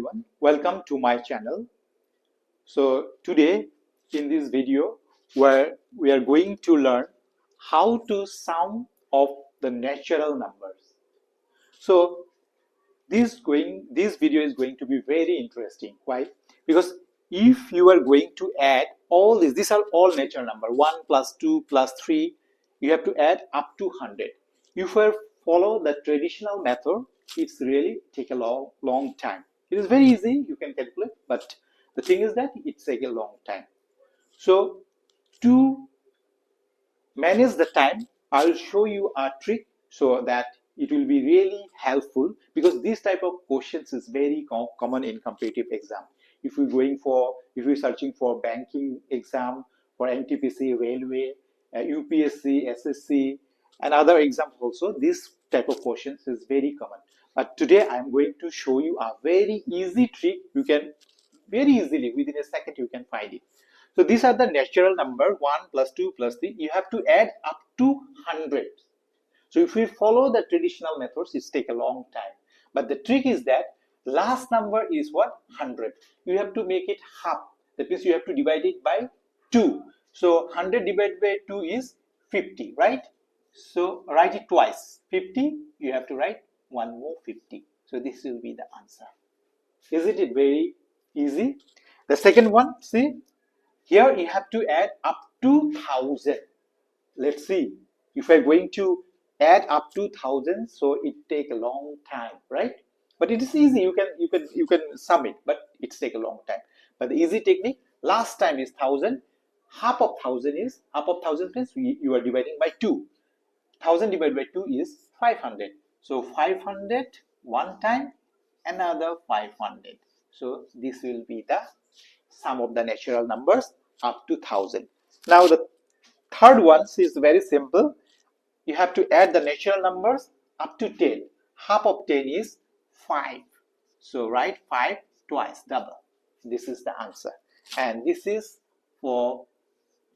everyone, welcome to my channel. So today in this video where we are going to learn how to sum of the natural numbers. So this video is going to be very interesting. Why? Because if you are going to add all these are all natural number, 1 plus 2 plus 3, you have to add up to 100. If you follow the traditional method, it's really take a long time. It is very easy, you can calculate, but the thing is that it takes a long time. So to manage the time, I'll show you a trick so that it will be really helpful, because this type of questions is very common in competitive exam. If you're searching for banking exam, for NTPC, railway, UPSC, SSC, and other exams also, this type of questions is very common. But today I'm going to show you a very easy trick. You can very easily, within a second, you can find it. So these are the natural number, 1 plus 2 plus 3. You have to add up to 100. So if we follow the traditional methods, it takes a long time. But the trick is that last number is what? 100. You have to make it half. That means you have to divide it by 2. So 100 divided by 2 is 50, right? So write it twice. 50, you have to write one more 50. So this will be the answer. Isn't it very easy? The second one, see, here you have to add up to 1000. Let's see. If we're going to add up to 1000, so it take a long time, right? But it is easy. You can sum it, but it take a long time. But the easy technique, last time is 1000. Half of 1000 means you are dividing by 2. 1000 divided by 2 is 500. So 500 one time, another 500. So this will be the sum of the natural numbers up to 1000. Now the third one is very simple. You have to add the natural numbers up to 10. Half of 10 is 5. So write 5 twice, double. This is the answer. And this is for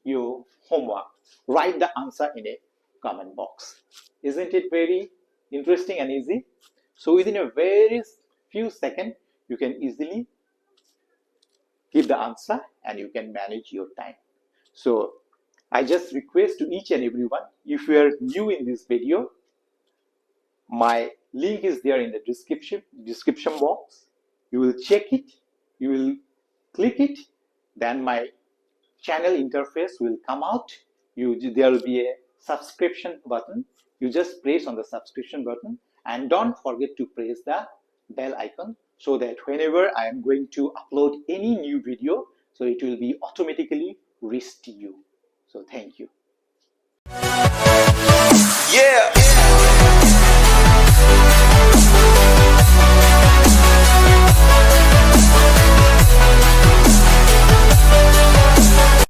your homework. Write the answer in a comment box. Isn't it very interesting and easy? So within a very few seconds, you can easily give the answer and you can manage your time. So I just request to each and everyone, if you are new in this video, my link is there in the description box. You will check it, you will click it, then my channel interface will come out. There will be a subscription button. You just press on the subscription button and don't forget to press the bell icon, so that whenever I am going to upload any new video, so it will be automatically reached to you. So thank you. Yeah.